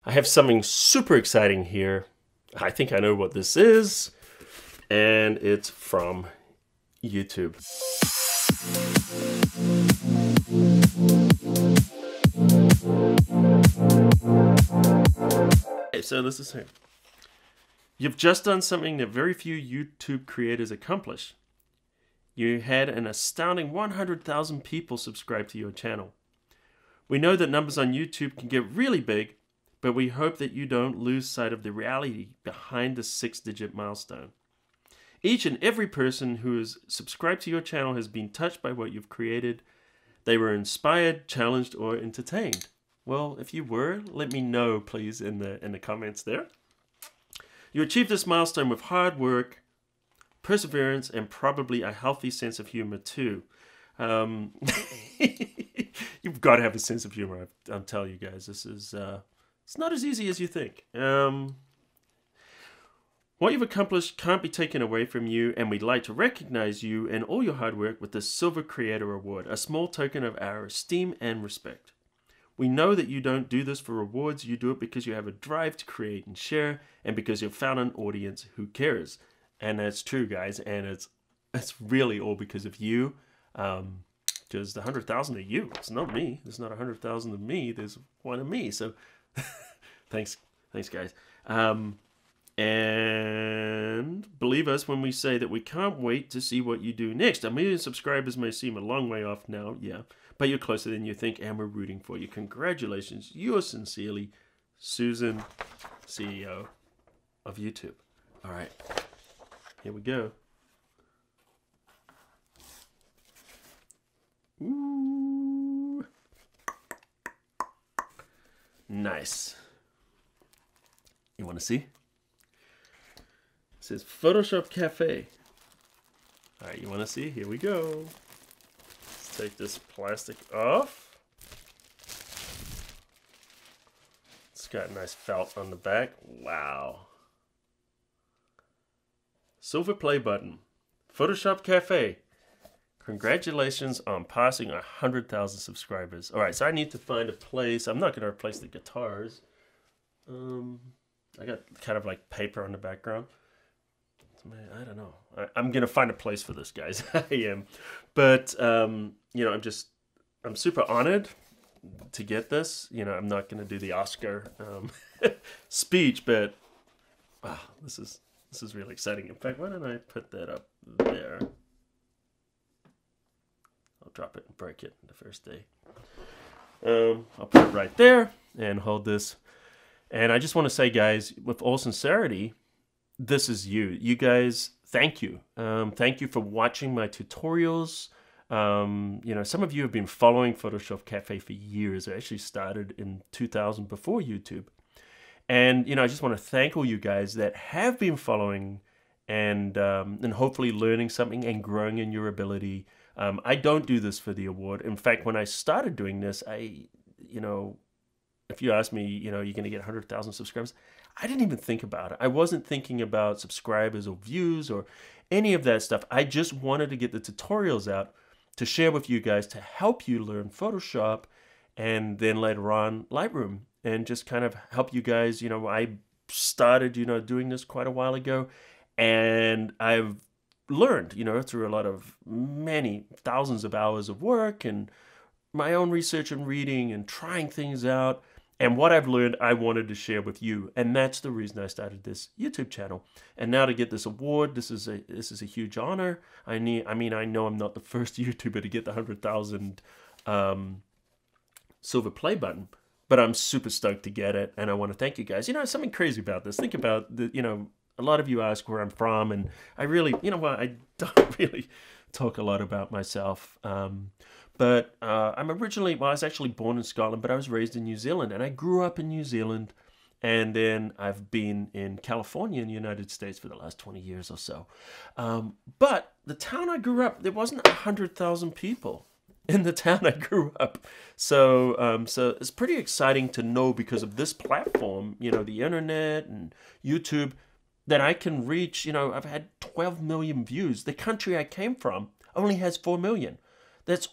I have something super exciting here. I think I know what this is, and it's from YouTube. Okay, so this is it. You've just done something that very few YouTube creators accomplish. You had an astounding 100,000 people subscribe to your channel. We know that numbers on YouTube can get really big, but we hope that you don't lose sight of the reality behind the 6-digit milestone. Each and every person who has subscribed to your channel has been touched by what you've created. They were inspired, challenged, or entertained. Well, if you were, let me know, please, in the comments there. You achieved this milestone with hard work, perseverance, and probably a healthy sense of humor too. You've got to have a sense of humor. I'll tell you guys, this is it's not as easy as you think. What you've accomplished can't be taken away from you, and we'd like to recognize you and all your hard work with the Silver Creator Award, a small token of our esteem and respect. We know that you don't do this for rewards. You do it because you have a drive to create and share, and because you've found an audience who cares. And that's true, guys, and it's really all because of you. Because the 100,000 of you, it's not me. There's not 100,000 of me. There's one of me. So thanks guys. And believe us when we say that we can't wait to see what you do next. 1 million subscribers may seem a long way off now, yeah, but you're closer than you think, and we're rooting for you. Congratulations. Yours sincerely, Susan, CEO of YouTube. All right, here we go. Ooh. Nice. You want to see? It says Photoshop Cafe. All right, you want to see? Here we go. Let's take this plastic off. It's got a nice felt on the back. Wow. Silver play button. Photoshop Cafe. Congratulations on passing 100,000 subscribers. All right, so I need to find a place. I'm not going to replace the guitars. I got kind of like paper on the background. I don't know. I'm going to find a place for this, guys. I am. But, you know, I'm super honored to get this. You know, I'm not going to do the Oscar speech, but wow, this is really exciting. In fact, why don't I put that up there? I'll drop it and break it the first day. I'll put it right there and hold this. And I just want to say, guys, with all sincerity, this is you. You guys, thank you. Thank you for watching my tutorials. You know, some of you have been following Photoshop Cafe for years. I actually started in 2000 before YouTube. And, you know, I just want to thank all you guys that have been following and hopefully learning something and growing in your ability. I don't do this for the award. In fact, when I started doing this, you know, if you ask me, you know, you're going to get 100,000 subscribers, I didn't even think about it. I wasn't thinking about subscribers or views or any of that stuff. I just wanted to get the tutorials out to share with you guys to help you learn Photoshop and then later on Lightroom and just kind of help you guys. You know, I started, you know, doing this quite a while ago, and I've learned, you know, through a lot of many thousands of hours of work and my own research and reading and trying things out. And what I've learned, I wanted to share with you, and that's the reason I started this YouTube channel. And now to get this award, this is a huge honor. I mean, I know I'm not the first YouTuber to get the 100,000 silver play button, but I'm super stoked to get it, and I want to thank you guys. You know, something crazy about this. Think about the, you know, a lot of you ask where I'm from, and I really, you know what, I don't really talk a lot about myself. But I'm originally, well, I was actually born in Scotland, but I was raised in New Zealand, and I grew up in New Zealand, and then I've been in California in the United States for the last 20 years or so. But the town I grew up, there wasn't 100,000 people in the town I grew up. So, so it's pretty exciting to know, because of this platform, you know, the internet and YouTube, that I can reach. You know, I've had 12 million views. The country I came from only has 4 million. That's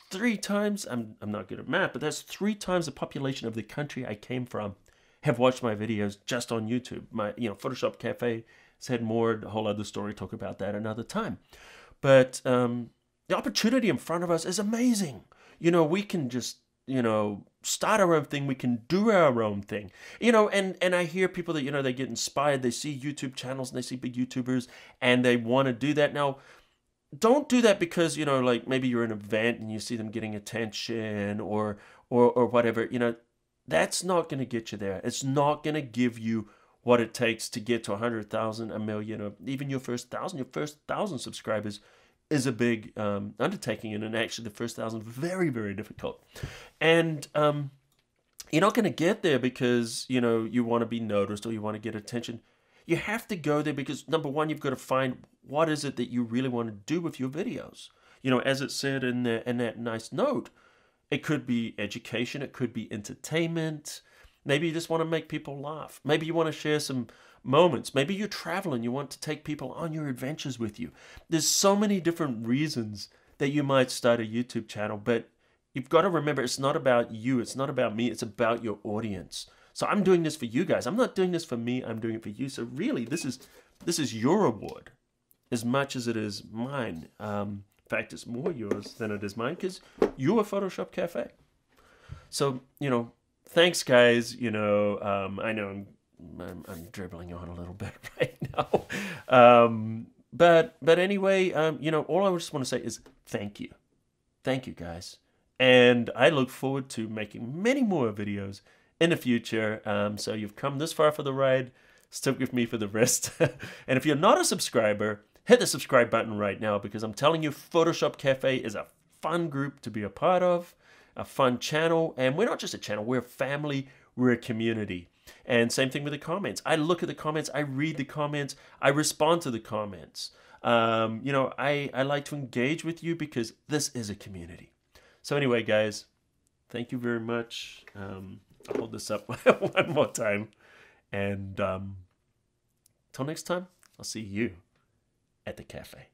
3 times, I'm not good at math, but that's 3 times the population of the country I came from have watched my videos just on YouTube. My, Photoshop Cafe has had more, a whole other story, talk about that another time. But the opportunity in front of us is amazing. We can just, start our own thing. We can do our own thing. And I hear people that, they get inspired. They see YouTube channels and they see big YouTubers and they want to do that. Now, don't do that because, like maybe you're in an event and you see them getting attention or whatever. That's not going to get you there. It's not going to give you what it takes to get to 100,000, a million, or even your first 1,000. Your first 1,000 subscribers is a big undertaking, and actually the first 1,000 very, very difficult. And you're not going to get there because you want to be noticed or you want to get attention. You have to go there because, number one, you've got to find what is it that you really want to do with your videos. As it said in that nice note, it could be education, it could be entertainment. Maybe you just want to make people laugh. Maybe you want to share some moments. Maybe you're traveling, you want to take people on your adventures with you. There's so many different reasons that you might start a YouTube channel, but you've got to remember it's not about you, it's not about me, it's about your audience. So I'm doing this for you guys. I'm not doing this for me, I'm doing it for you. So really, this is your award as much as it is mine. In fact, it's more yours than it is mine because you're a Photoshop Cafe. So, thanks, guys. I know I'm dribbling on a little bit right now. But anyway, all I just want to say is thank you. Thank you, guys. And I look forward to making many more videos in the future. So you've come this far for the ride. Stick with me for the rest. And if you're not a subscriber, hit the subscribe button right now because I'm telling you, Photoshop Cafe is a fun group to be a part of, a fun channel. And we're not just a channel, we're a family, we're a community. And same thing with the comments. I look at the comments, I read the comments, I respond to the comments. I like to engage with you because this is a community. So anyway, guys, thank you very much. I'll hold this up one more time. And till next time, I'll see you at the cafe.